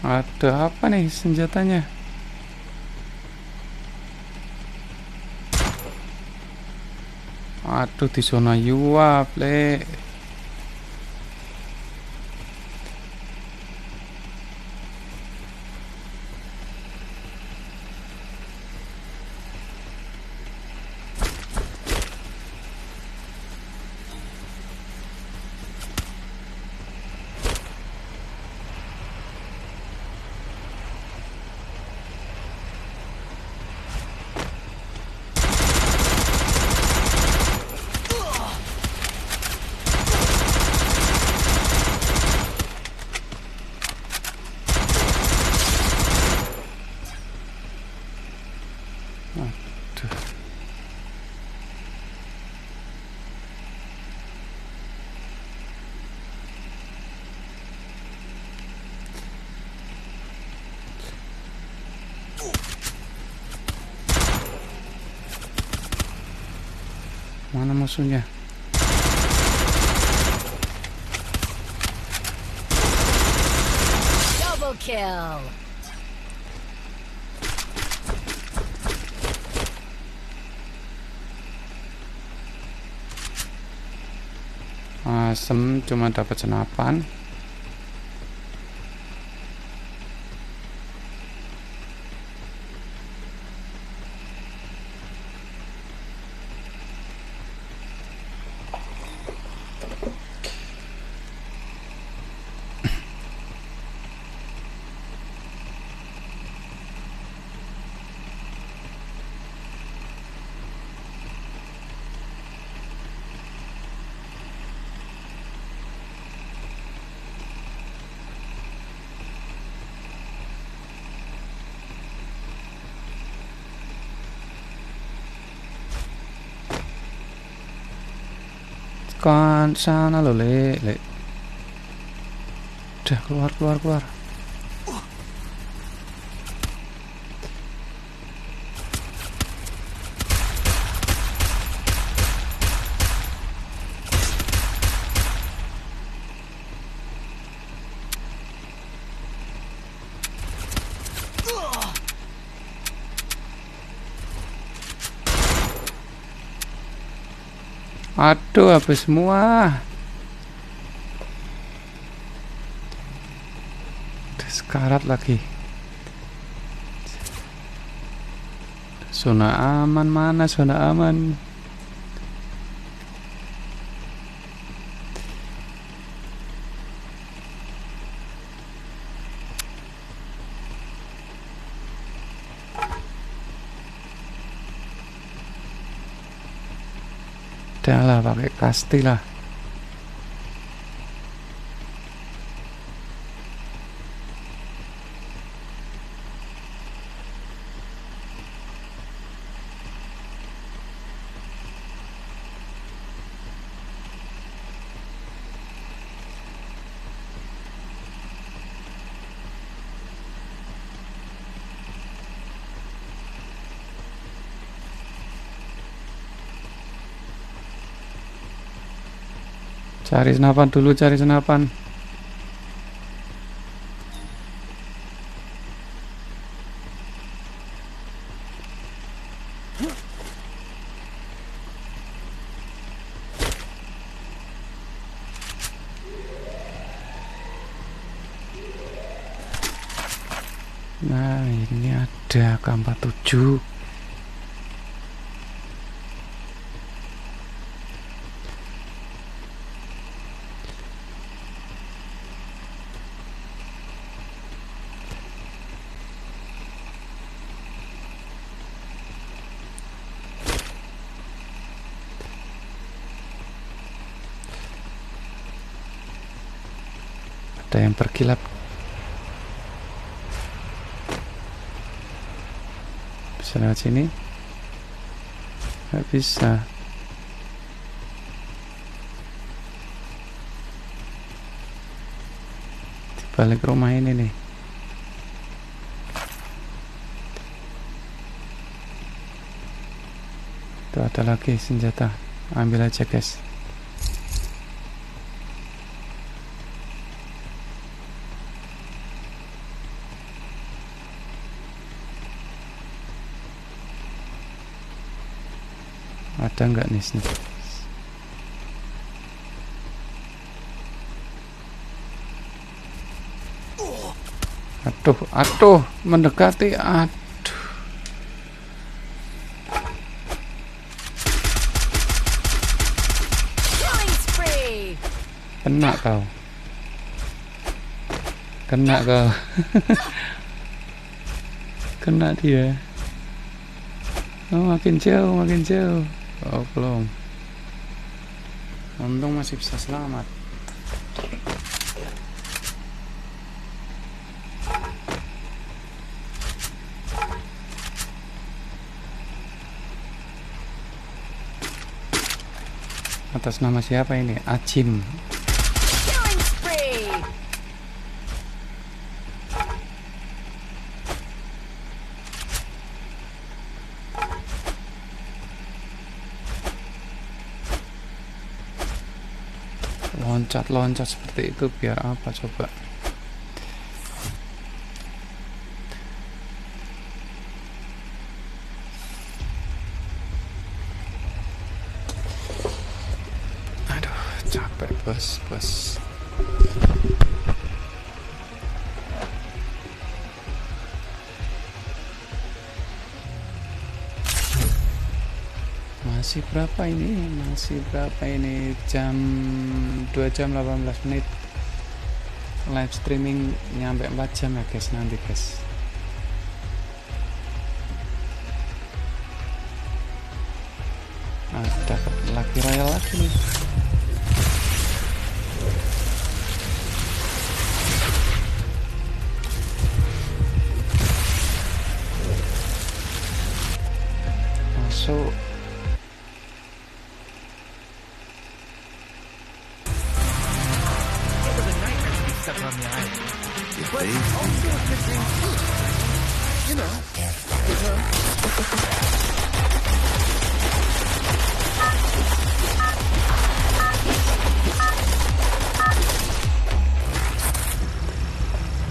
Ada apa nih senjatanya? Aduh, di zona yuap, le. Aduh. Mana musuhnya? Double kill. Asem, cuma dapat senapan. Kan sana lo, le. Udah, keluar. Aduh, habis semua. Sekarat lagi. Zona aman, mana zona aman? Udah lah, pakai kasti lah. Cari senapan dulu, cari senapan. Nah, ini ada K47. Ada yang berkilap. Bisa lewat sini? Nggak bisa. Di balik rumah ini nih. Tuh ada lagi senjata. Ambil aja, guys. Ada nggak nih sini? Aduh, mendekati. Aduh, kena kau. Kena kau. Kena dia. Oh, makin jauh. Oh, belum. Untung masih bisa selamat. Atas nama siapa ini? Acim. Loncat seperti itu biar apa coba? Aduh, capek bos. Masih berapa ini? Jam 2 jam 18 menit. Live streaming nyampe 4 jam ya guys nanti guys. Dapat Lucky Royal lagi nih. Masuk.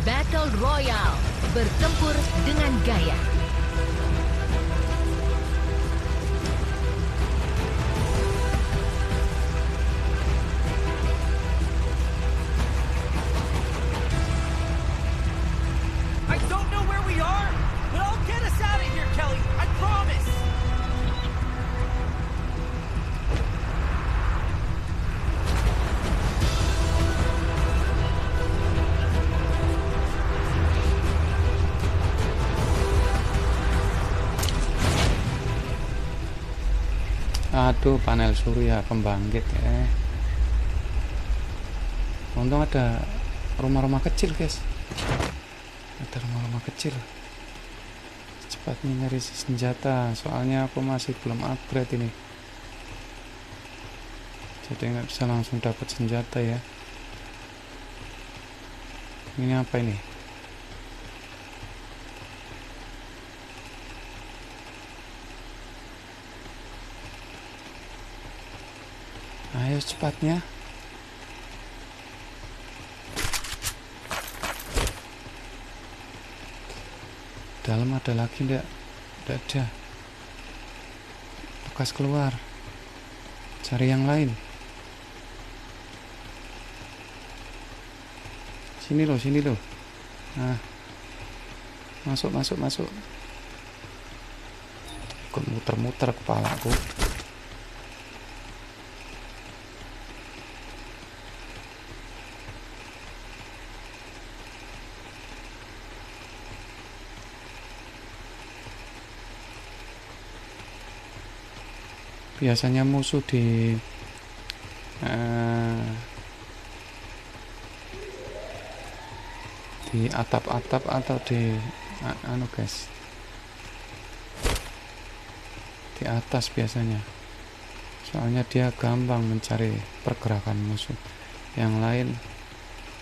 Battle Royale, bertempur dengan gaya. I don't know where we are, but I'll get us out of here, Kelly. I promise. Aduh, panel surya pembangkit ya. Untung ada rumah-rumah kecil guys. Ada rumah-rumah kecil. Cepatnya nyari senjata, soalnya aku masih belum upgrade ini. Jadi nggak bisa langsung dapat senjata ya. Ini apa ini? Ayo cepatnya. Dalam ada lagi enggak? Enggak ada. Bekas keluar. Cari yang lain. Sini loh. Nah. Masuk. Ikut muter-muter kepalaku. Biasanya musuh di atap-atap atau di guys, di atas biasanya, soalnya dia gampang mencari pergerakan musuh. Yang lain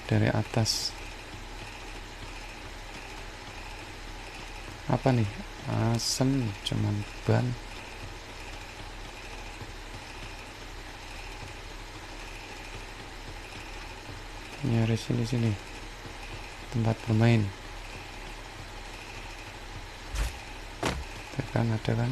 dari atas. Apa nih? Asem, cuman ban. Nyari sini tempat bermain. Ada kan